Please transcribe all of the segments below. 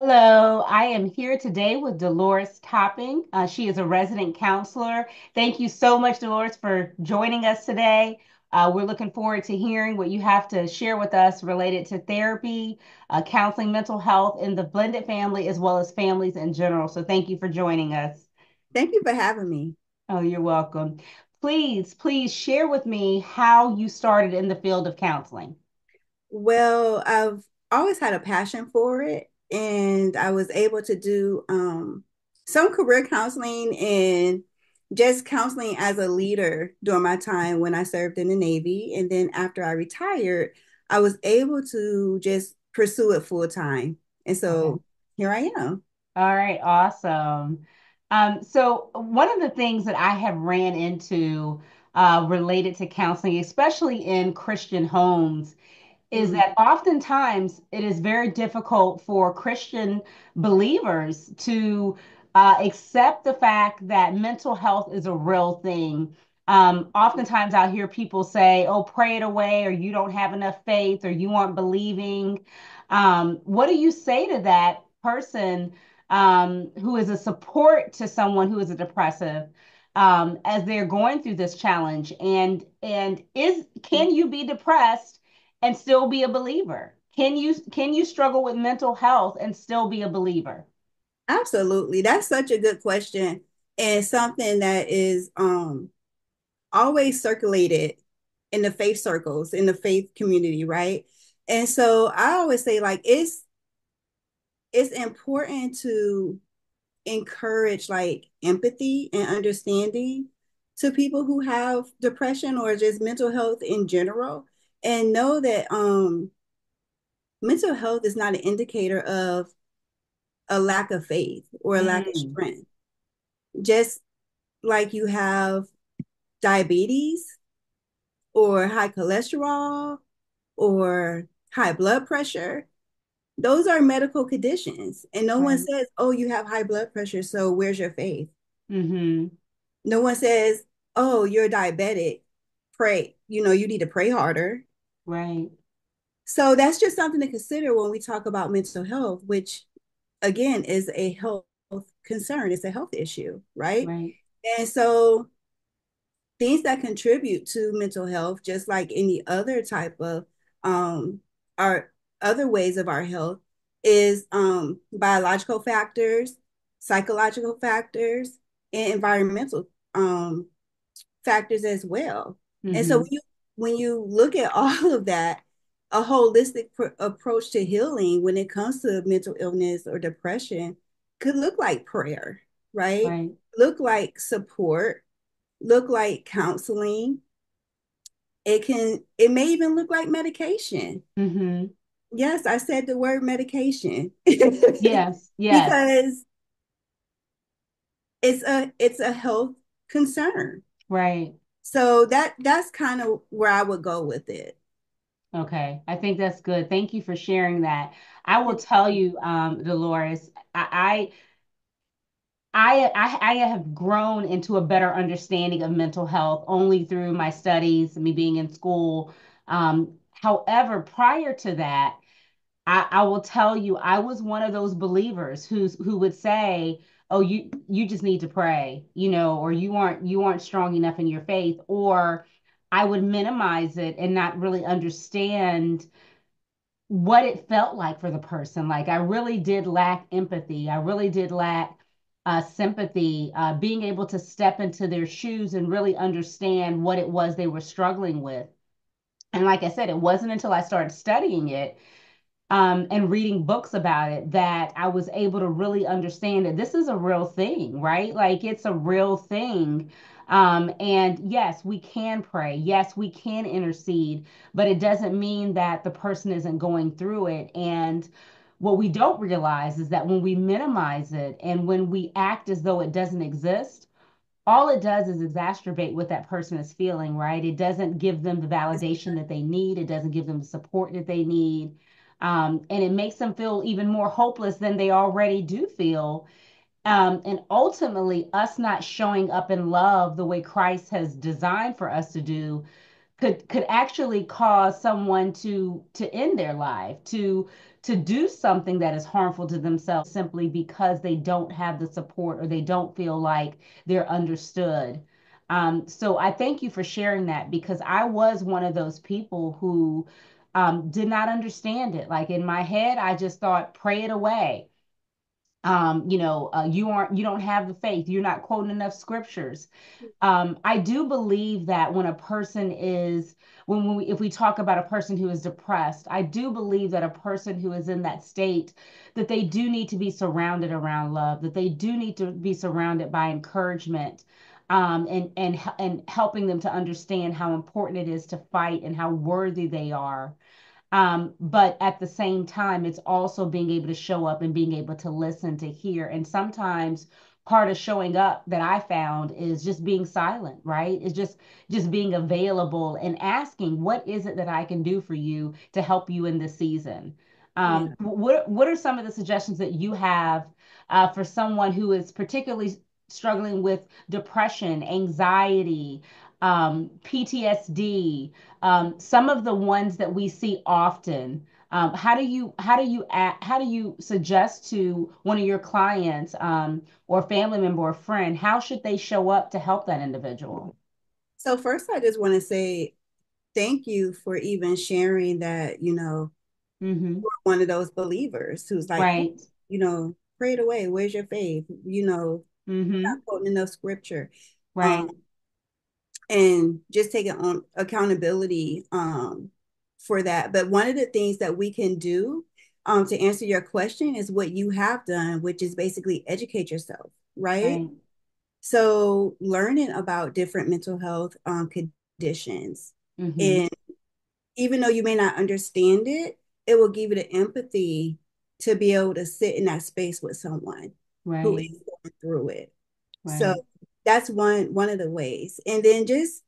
Hello, I am here today with Dolores Topping. She is a resident counselor. Thank you so much, Dolores, for joining us today. We're looking forward to hearing what you have to share with us related to therapy, counseling, mental health in the blended family, as well as families in general. So thank you for joining us. Thank you for having me. Oh, you're welcome. Please share with me how you started in the field of counseling. Well, I've always had a passion for it, and I was able to do some career counseling and just counseling as a leader during my time when I served in the Navy. And then after I retired, I was able to just pursue it full time. And Okay. so here I am. All right, awesome. So one of the things that I have ran into related to counseling, especially in Christian homes, is Mhm. that oftentimes it is very difficult for Christian believers to accept the fact that mental health is a real thing. Oftentimes I'll hear people say, oh, pray it away, or you don't have enough faith, or you aren't believing. What do you say to that person who is a support to someone who is a depressive? As they're going through this challenge, and is can you be depressed and still be a believer? Can you struggle with mental health and still be a believer? Absolutely. That's such a good question and something that is always circulated in the faith circles, in the faith community, right? And so I always say like it's important to encourage like empathy and understanding to people who have depression or just mental health in general and know that mental health is not an indicator of a lack of faith or a lack of Mm, strength. Just like you have diabetes or high cholesterol or high blood pressure, those are medical conditions. And no one right. says, oh, you have high blood pressure, so where's your faith? Mm-hmm. No one says, oh, you're diabetic, pray, you need to pray harder. Right. So that's just something to consider when we talk about mental health, which again is a health concern, it's a health issue, right? Right. And so things that contribute to mental health, just like any other type of our other ways of our health, is biological factors, psychological factors, and environmental factors as well. And so Mm-hmm. when you look at all of that, a holistic approach to healing when it comes to mental illness or depression could look like prayer, right? Right. Look like support, look like counseling. It may even look like medication. Mm-hmm. Yes, I said the word medication Yes. Yes. because it's a health concern. Right. So that's kind of where I would go with it. Okay. I think that's good. Thank you for sharing that. I will tell you, Dolores, I have grown into a better understanding of mental health only through my studies, me being in school. However, prior to that, I will tell you, I was one of those believers who would say, "Oh, you just need to pray," or you aren't strong enough in your faith, or I would minimize it and not really understand what it felt like for the person. Like I really did lack empathy. I really did lack sympathy, being able to step into their shoes and really understand what it was they were struggling with. And like I said, it wasn't until I started studying it and reading books about it that I was able to really understand that this is a real thing, right? Like it's a real thing. And yes, we can pray. Yes, we can intercede, but it doesn't mean that the person isn't going through it. And what we don't realize is that when we minimize it and when we act as though it doesn't exist, all it does is exacerbate what that person is feeling, right? It doesn't give them the validation that they need. It doesn't give them the support that they need. And it makes them feel even more hopeless than they already do feel. And ultimately, us not showing up in love the way Christ has designed for us to do could actually cause someone to end their life, to do something that is harmful to themselves simply because they don't have the support or they don't feel like they're understood. So I thank you for sharing that because I was one of those people who did not understand it. Like in my head, I just thought, pray it away. You don't have the faith. You're not quoting enough scriptures. I do believe that when a person is, if we talk about a person who is depressed, I do believe that a person who is in that state, that they do need to be surrounded around love, that they do need to be surrounded by encouragement, and helping them to understand how important it is to fight and how worthy they are. But at the same time, it's also being able to show up and being able to listen, to hear. And sometimes part of showing up that I found is just being silent, right? It's just being available and asking, what is it that I can do for you to help you in this season? Yeah. What are some of the suggestions that you have for someone who is particularly struggling with depression, anxiety, PTSD, some of the ones that we see often? How do you suggest to one of your clients, or family member or friend, how should they show up to help that individual? So first, I just want to say thank you for even sharing that, Mm-hmm. you're one of those believers who's like, hey, Right. pray it away. Where's your faith? Not Mm-hmm. quoting enough scripture. Um, Right. and just taking on accountability for that. But one of the things that we can do to answer your question is what you have done, which is basically educate yourself, right? Right. So learning about different mental health conditions, Mm-hmm. and even though you may not understand it, it will give you the empathy to be able to sit in that space with someone who is Right. going through it. So Right. that's one of the ways. And then just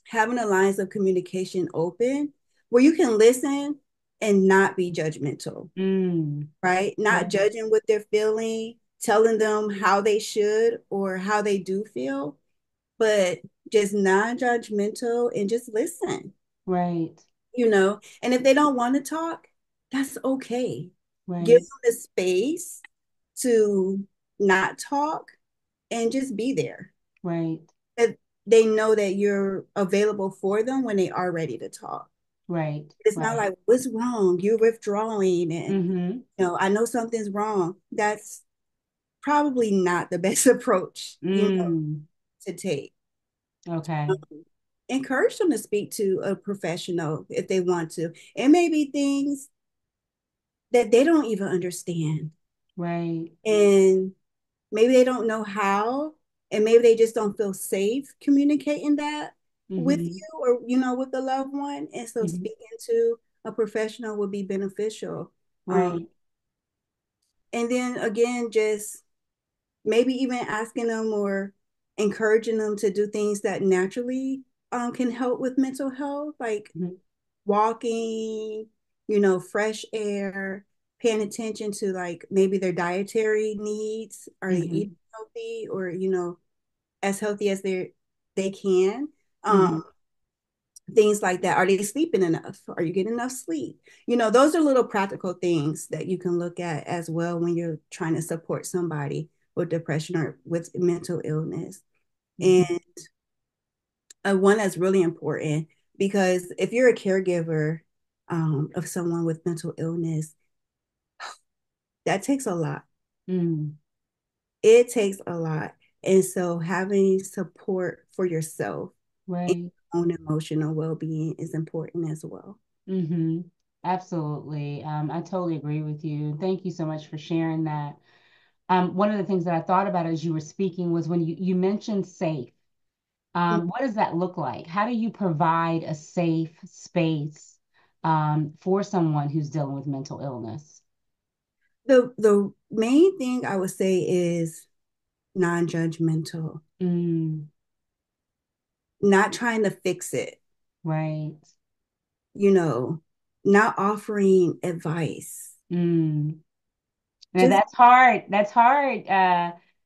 having the lines of communication open where you can listen and not be judgmental, Mm. right? Not Right. judging what they're feeling, telling them how they should or how they do feel, but just non-judgmental and just listen, Right. And if they don't want to talk, that's okay. Give Right. them the space to not talk and just be there. Right. That they know that you're available for them when they are ready to talk. Right. It's not Right. like, what's wrong? You're withdrawing and Mm-hmm. I know something's wrong. That's probably not the best approach, Mm. to take. Okay. Encourage them to speak to a professional if they want to. It may be things that they don't even understand. Right. And maybe they don't know how, and maybe they just don't feel safe communicating that with Mm-hmm. you or, with the loved one. And so Mm-hmm. speaking to a professional would be beneficial. Um, Right. and then again, just maybe even asking them or encouraging them to do things that naturally can help with mental health, like Mm-hmm. walking, fresh air, paying attention to like maybe their dietary needs. Are they eating Mm-hmm. healthy or, as healthy as they can? Mm-hmm. Um, things like that. Are they sleeping enough? Are you getting enough sleep? Those are little practical things that you can look at as well when you're trying to support somebody with depression or with mental illness. Mm-hmm. And one that's really important because if you're a caregiver of someone with mental illness, that takes a lot. Mm. It takes a lot. And so having support for yourself and Right. your own emotional well-being is important as well. Mm-hmm. Absolutely. I totally agree with you. Thank you so much for sharing that. One of the things that I thought about as you were speaking was when you mentioned safe. What does that look like? How do you provide a safe space for someone who's dealing with mental illness? The main thing I would say is non-judgmental, Mm, not trying to fix it, right. you know, not offering advice. Mm. And Just that's hard. That's hard,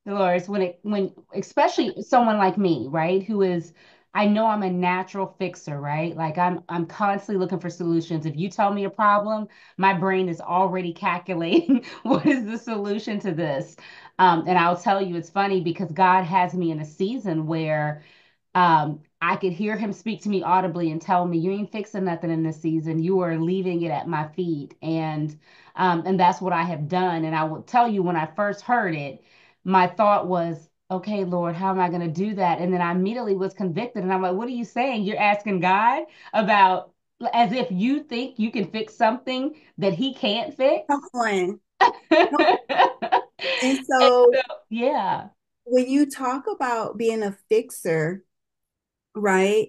Dolores, when especially someone like me, right, who is I know I'm a natural fixer, right? Like I'm constantly looking for solutions. If you tell me a problem, my brain is already calculating what is the solution to this. And I'll tell you, it's funny because God has me in a season where I could hear him speak to me audibly and tell me, "You ain't fixing nothing in this season. You are leaving it at my feet." And that's what I have done. And I will tell you, when I first heard it, my thought was, "Okay, Lord, how am I going to do that?" And then I immediately was convicted, and I'm like, "What are you saying? You're asking God about as if you think you can fix something that He can't Come fix." on. And And so so, yeah. when you talk about being a fixer, right?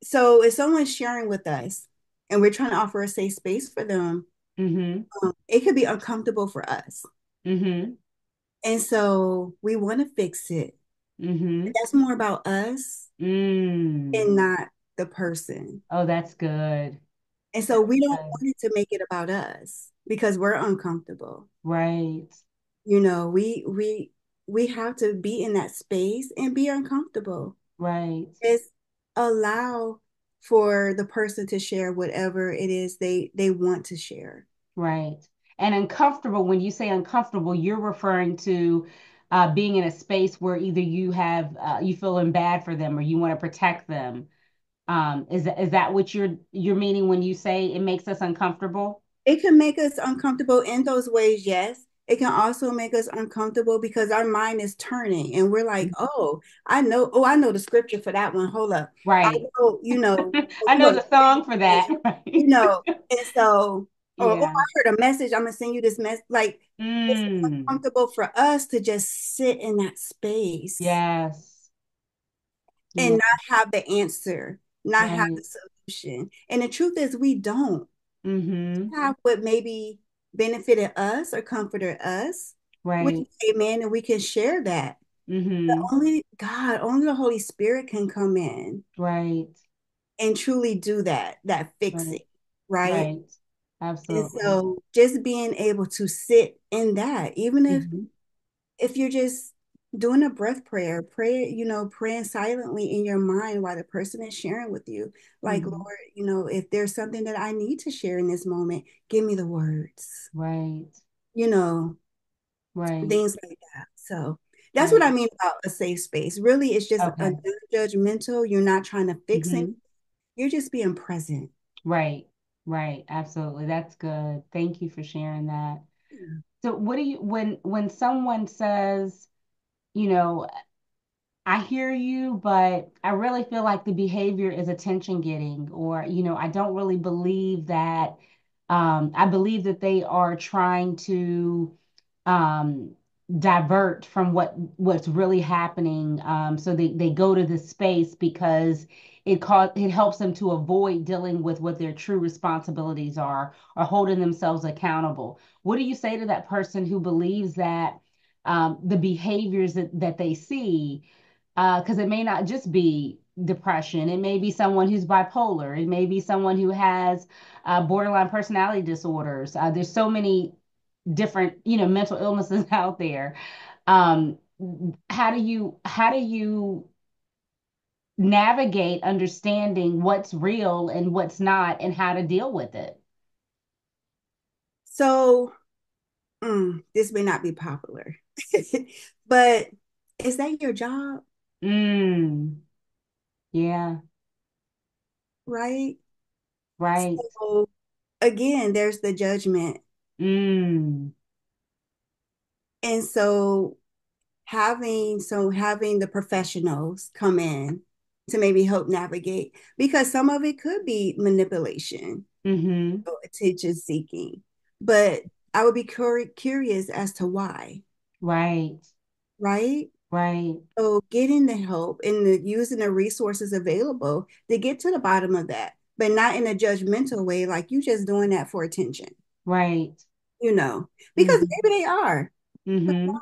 So if someone's sharing with us and we're trying to offer a safe space for them, Mm-hmm. it could be uncomfortable for us. Mm-hmm. And so we want to fix it. Mm-hmm. That's more about us Mm. and not the person. Oh, that's good. And so That's we don't good. want it to make it about us because we're uncomfortable. Right. You know, we have to be in that space and be uncomfortable. Right. Just allow for the person to share whatever it is they want to share. Right. And uncomfortable, when you say uncomfortable, you're referring to being in a space where either you feeling bad for them or you want to protect them. Is that what you're meaning when you say it makes us uncomfortable? It can make us uncomfortable in those ways, yes. It can also make us uncomfortable because our mind is turning and we're like, oh, I know the scripture for that one. Hold up. I Right. know, I you're know gonna the song for this, that. you Right. know, and so, or oh, Yeah. I heard a message, I'm gonna send you this message. Like it's Mm. uncomfortable for us to just sit in that space Yes. and Yeah. not have the answer, not have Right. the solution. And the truth is we don't Mm-hmm. have what maybe benefited us or comforted us, which Right. is amen, and we can share that. But Mm-hmm. only God, only the Holy Spirit can come in Right. and truly do that Right. fixing, right? Right. And Absolutely. so just being able to sit in that, even Mm-hmm. if you're just doing a breath prayer, praying silently in your mind while the person is sharing with you, like, Mm-hmm. Lord, if there's something that I need to share in this moment, give me the words, Right. you know, Right. things like that. So that's what I Right. mean about a safe space. Really, it's just a Okay. non-judgmental. You're not trying to fix it. Mm-hmm. You're just being present. Right. Right. Absolutely. That's good. Thank you for sharing that. Yeah. So what do you when someone says, you know, I hear you, but I really feel like the behavior is attention getting, or, I don't really believe that. I believe that they are trying to um, divert from what's really happening. So they go to this space because it helps them to avoid dealing with what their true responsibilities are or holding themselves accountable. What do you say to that person who believes that the behaviors that they see, because it may not just be depression. It may be someone who's bipolar. It may be someone who has borderline personality disorders. There's so many different, mental illnesses out there. Um, how do you navigate understanding what's real and what's not, and how to deal with it? So this may not be popular, but is that your job? Mm, yeah, Right? right. So again, there's the judgment. Mm, And so having the professionals come in to maybe help navigate because some of it could be manipulation mm-hmm. or attention seeking. But I would be curious as to why, Right, right? right, So getting the help and using the resources available to get to the bottom of that, but not in a judgmental way, like you just doing that for attention, right. because Mm-hmm. maybe they are. But Mm-hmm.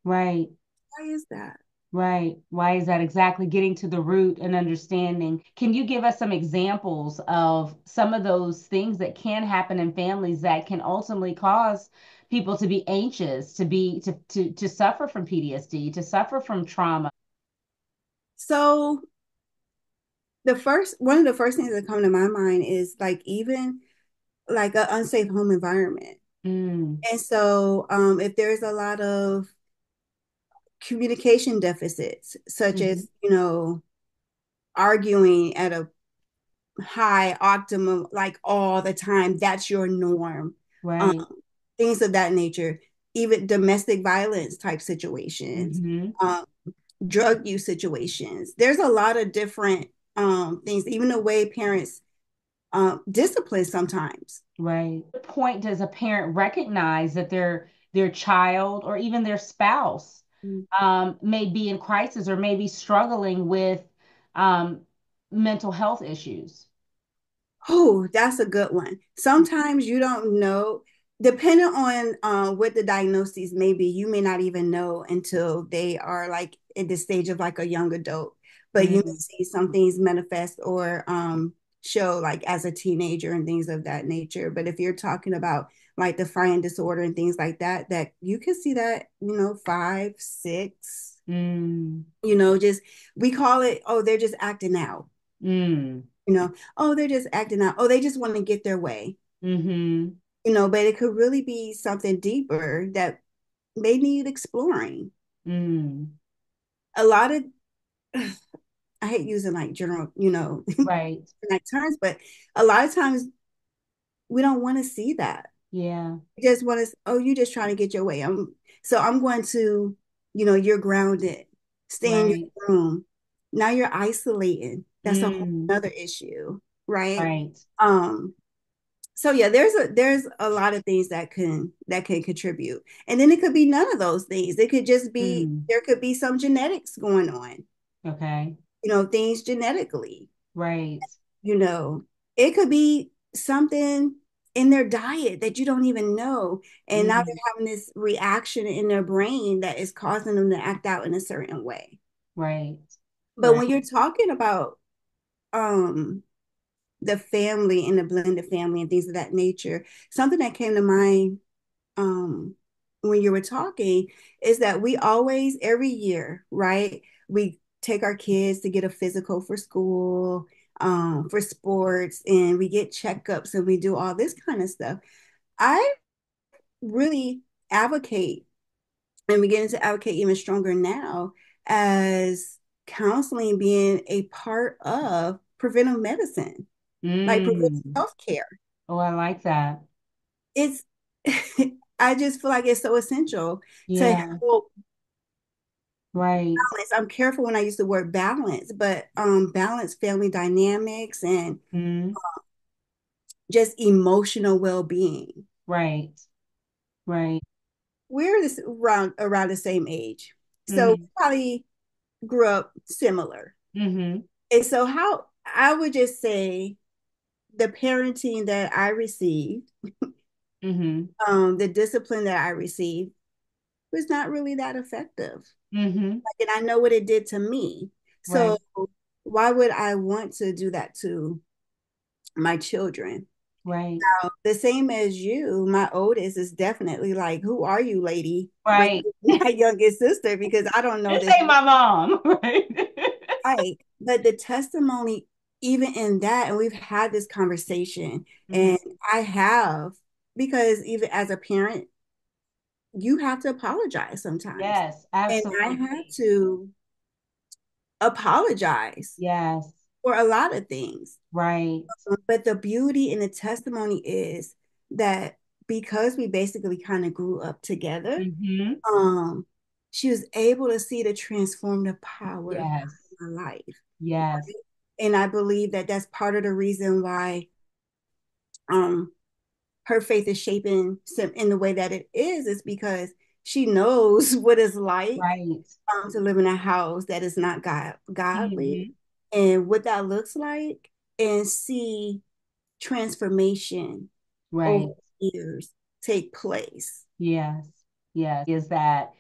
Right. why is that? Right. Why is that exactly getting to the root and understanding? Can you give us some examples of some of those things that can happen in families that can ultimately cause people to be anxious, to suffer from PTSD, to suffer from trauma? So the first one of the first things that come to my mind is like even like an unsafe home environment. Mm, And so if there's a lot of communication deficits, such hmm as, arguing at a high optimum like all the time, that's your norm. Um, right. things of that nature, even domestic violence type situations, hmm um, drug use situations. There's a lot of different things, even the way parents discipline sometimes. Right. What point does a parent recognize that their child or even their spouse may be in crisis or may be struggling with um, mental health issues? Oh, that's a good one. Sometimes you don't know, depending on what the diagnosis may be, you may not even know until they are like at the stage of like a young adult. But you may Mm, see some things manifest or show like as a teenager and things of that nature. But if you're talking about like defiant disorder and things like that, that you can see that, 5, 6, mm, just we call it, oh, they're just acting out. mm, Oh, they're just acting out. Oh, they just want to get their way. mm-hmm, But it could really be something deeper that may need exploring. mm. A lot of, I hate using like general, Right. like terms, but a lot of times we don't want to see that. Yeah. We just want to, oh, you're just trying to get your way. I'm going to, you're grounded, stay in your Right. room. Now you're isolating. That's a whole Mm, other issue, right? right. Um, so yeah, there's a lot of things that can contribute. And then it could be none of those things. It could just be Mm, there could be some genetics going on, okay. things genetically, Right. you know. It could be something in their diet that you don't even know. And now Mm, they're having this reaction in their brain that is causing them to act out in a certain way. right. But Right. when you're talking about um the family and the blended family and things of that nature, something that came to mind um when you were talking is that we always every year, right? We take our kids to get a physical for school, for sports, and we get checkups and we do all this kind of stuff. I really advocate and beginning to advocate even stronger now as counseling being a part of preventive medicine, like preventive Mm. health care. Oh, I like that. It's I just feel like it's so essential to Yeah. help Right. balance. I'm careful when I use the word balance, but balance family dynamics and Mm, just emotional well-being. right. Right. We're this around the same age. So we Mm-hmm. probably grew up similar. Mm-hmm. And so how I would just say the parenting that I received, Mm-hmm. the discipline that I received was not really that effective. Mm-hmm. Like, and I know what it did to me. So Right. why would I want to do that to my children? Right. The same as you, my oldest is definitely like, who are you, lady? But Right. my youngest sister, because I don't know This this ain't my mom. Right. right. But the testimony, even in that, and we've had this conversation, Mhm. and I have, because even as a parent, you have to apologize sometimes. Yes, And I had absolutely. to apologize Yes. for a lot of things. Right. But the beauty and the testimony is that because we basically kind of grew up together, Mm-hmm. um, she was able to see the transformative power of God Yes. in my life. Yes. And I believe that that's part of the reason why um, her faith is shaping in the way that it is because she knows what it's like Right. to live in a house that is not godly Mm-hmm. and what that looks like and see transformation over Right. years take place. Yes. Yes. Is that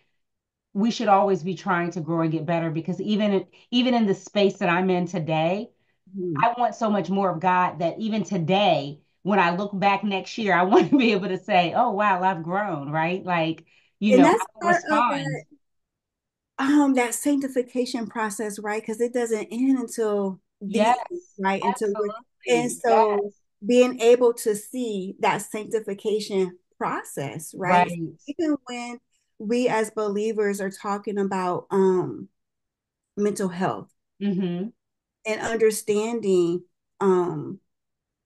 we should always be trying to grow and get better because even in the space that I'm in today, Mhm. I want so much more of God that even today, when I look back next year, I want to be able to say, "Oh wow, I've grown," right? Like, And I that's will part of respond. that sanctification process, right? Because it doesn't end until these Yes, things, right? And absolutely. so Yes. being able to see that sanctification process, right? Right. Even when we as believers are talking about mental health Mm-hmm. and understanding um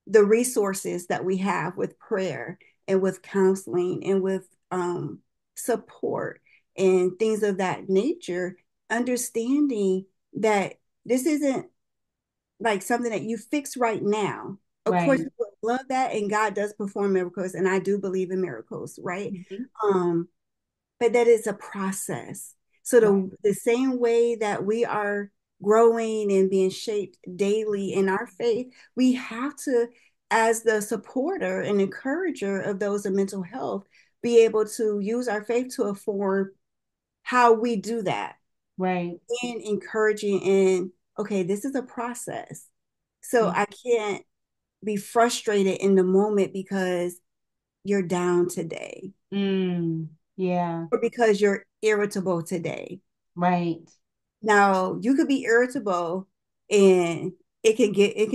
the resources that we have with prayer and with counseling and with support and things of that nature, understanding that this isn't like something that you fix right now. Of course, Right. we would love that, and God does perform miracles, and I do believe in miracles, right? Mm-hmm. Um, but that is a process. So Right. the same way that we are growing and being shaped daily in our faith, we have to, as the supporter and encourager of those in mental health, be able to use our faith to inform how we do that Right. and encouraging and okay, this is a process. So I can't be frustrated in the moment because you're down today Mm, yeah. or because you're irritable today. Right. Now, you could be irritable and it can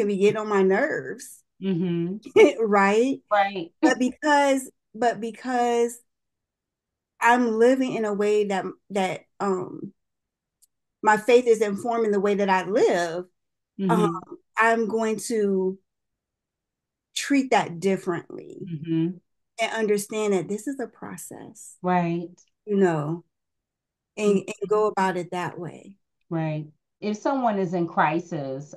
be getting on my nerves, Mm-hmm. right? Right. But because I'm living in a way that my faith is informing the way that I live, um, Mm-hmm. I'm going to treat that differently Mm-hmm. and understand that this is a process, Right. you know, and Mm-hmm. go about it that way. Right. If someone is in crisis,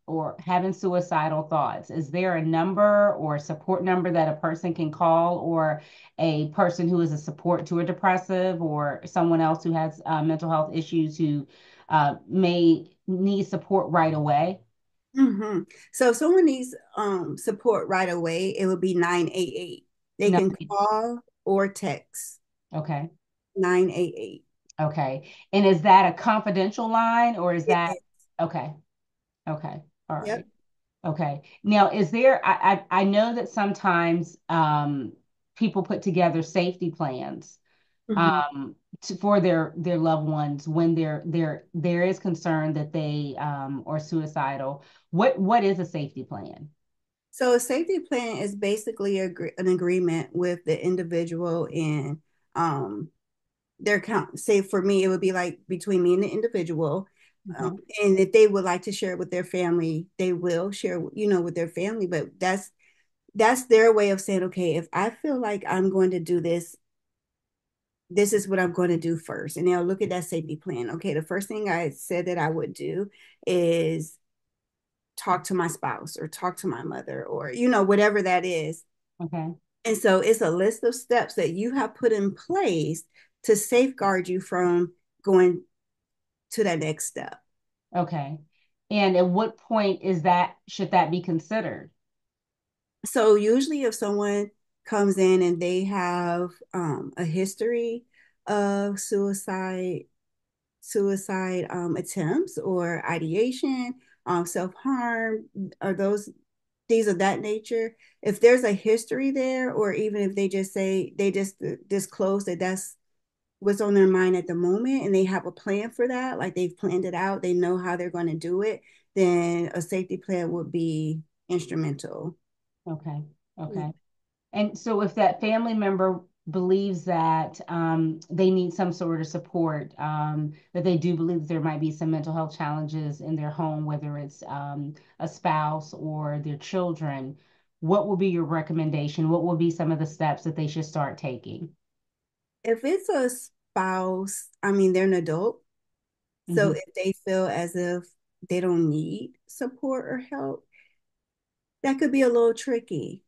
or having suicidal thoughts, is there a number or a support number that a person can call, or a person who is a support to a depressive, or someone else who has mental health issues who may need support right away? Mm-hmm. So if someone needs support right away, it would be 988. They No. can call or text Okay. 988. Okay. And is that a confidential line, or is It that is. okay? Okay. All Yep. right. Okay. Now, is there, I know that sometimes people put together safety plans Mm-hmm. for their loved ones when there is concern that they are suicidal. What is a safety plan? So a safety plan is basically an agreement with the individual and um, their count. Say for me, it would be like between me and the individual. Um, Okay. and if they would like to share it with their family, they will share, with their family. But that's their way of saying, okay, if I feel like I'm going to do this, this is what I'm going to do first. And they'll look at that safety plan. Okay, the first thing I said that I would do is talk to my spouse or talk to my mother or, whatever that is. Okay. And so it's a list of steps that you have put in place to safeguard you from going to that next step. Okay. And at what point should that be considered? So usually if someone comes in and they have a history of suicide attempts or ideation, self-harm, or things of that nature. If there's a history there, or even if they just disclose that that's what's on their mind at the moment and they have a plan for that, like they've planned it out, they know how they're going to do it, then a safety plan would be instrumental. Okay. Okay. And so if that family member believes that they need some sort of support, that they do believe that there might be some mental health challenges in their home, whether it's a spouse or their children, what will be your recommendation? What will be some of the steps that they should start taking? If it's a spouse, I mean, they're an adult. So Hmm. if they feel as if they don't need support or help, that could be a little tricky,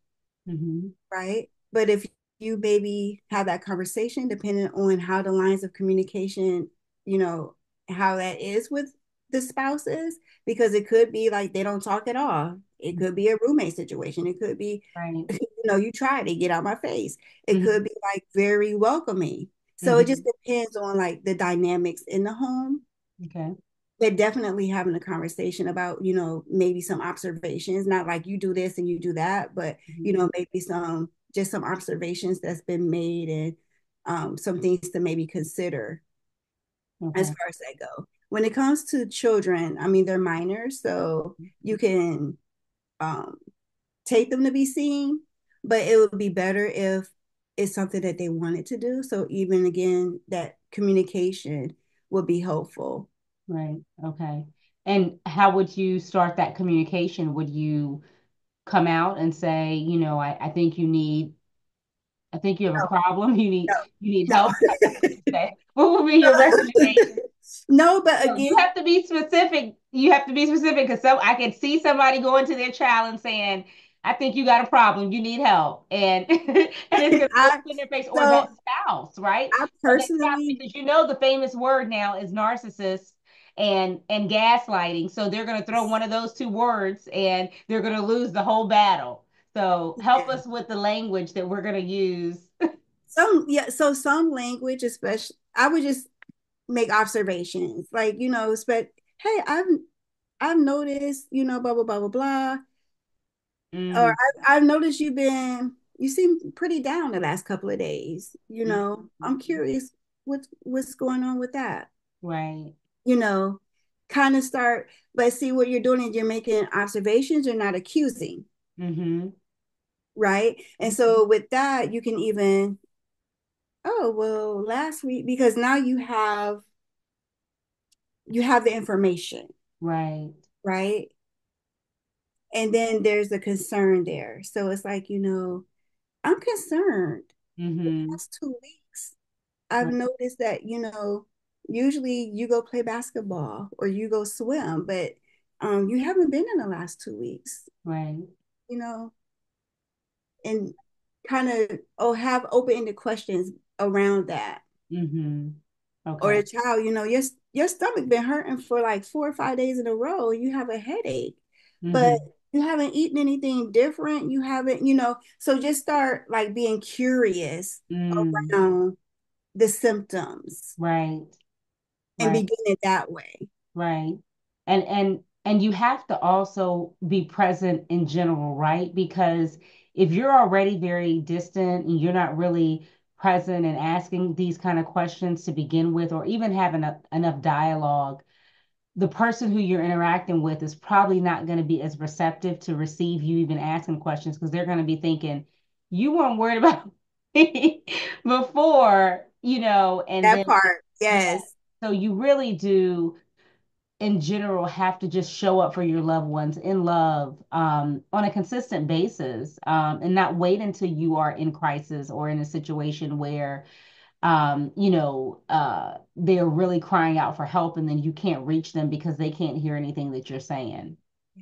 Hmm. right? But if you maybe have that conversation, depending on how the lines of communication, you know, how that is with the spouses, because it could be like they don't talk at all. It could be a roommate situation. It could be, Right. you try to get out my face. It could Hmm. be like very welcoming. So it just Hmm. depends on like the dynamics in the home. Okay. But definitely having a conversation about, maybe some observations, not like you do this and you do that, but, Hmm. maybe just some observations that's been made and some things to maybe consider as Okay. far as that go. when it comes to children, I mean, they're minors, so you can um, take them to be seen, but it would be better if it's something that they wanted to do. So even again, that communication would be helpful. Right. Okay. And how would you start that communication? Would you come out and say, I think you have a problem. You need No, help. What would you say? What would be your recommendation? no, but No, again, you have to be specific. You have to be specific because I can see somebody going to their child and saying, I think you got a problem. You need help. And and it's gonna look I in their face, or so that spouse, right? I Or that spouse, personally, because the famous word now is narcissist and gaslighting. So they're gonna throw one of those two words and they're gonna lose the whole battle. So help yeah, us with the language that we're gonna use. so some language, especially, I would just make observations, like hey, I've noticed, blah blah blah blah blah, or Mm, I've noticed you seem pretty down the last couple of days. mm, I'm curious what's going on with that. right. You know, kind of start, but see what you're doing is you're making observations, you're not accusing, Mm-hmm. right? And so with that, you can even, oh well, last week, because now you have the information, Right. right? And then there's a concern there. So it's like, I'm concerned. The Mm-hmm. past 2 weeks, I've noticed that, usually you go play basketball or you go swim, but you haven't been in the last 2 weeks, Right. you know, and kind of, have open-ended questions around that. Mm-hmm. Or Okay. a child, your stomach been hurting for like 4 or 5 days in a row, you have a headache, but Mm-hmm. you haven't eaten anything different. You haven't, so just start like being curious Mm. around the symptoms Right. and Right. begin it that way. Right. And you have to also be present in general, right? Because if you're already very distant and you're not really present and asking these kind of questions to begin with, or even having enough dialogue, the person who you're interacting with is probably not going to be as receptive to receive you even asking questions because they're going to be thinking, you weren't worried about me before, and That then, part, yeah. yes. So you really do, in general, have to just show up for your loved ones in love, on a consistent basis, and not wait until you are in crisis or in a situation where they're really crying out for help and then you can't reach them because they can't hear anything that you're saying.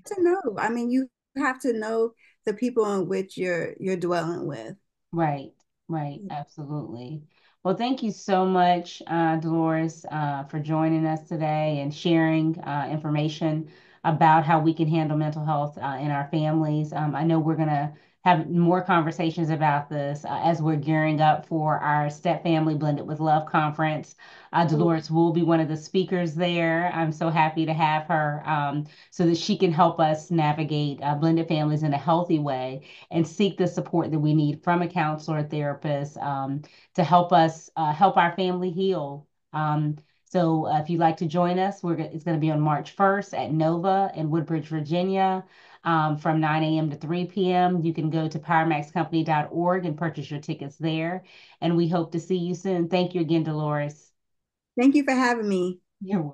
To know. I mean, you have to know the people in which you're dwelling with. Right, right, absolutely. Well, thank you so much, Dolores, for joining us today and sharing information about how we can handle mental health in our families. I know we're going to have more conversations about this as we're gearing up for our Step Family Blended with Love conference. Dolores will be one of the speakers there. I'm so happy to have her so that she can help us navigate blended families in a healthy way and seek the support that we need from a counselor or therapist to help us help our family heal. So if you'd like to join us, it's going to be on March 1st at Nova in Woodbridge, Virginia, from 9 a.m. to 3 p.m. You can go to powermaxcompany.org and purchase your tickets there. And we hope to see you soon. Thank you again, Dolores. Thank you for having me. You're welcome.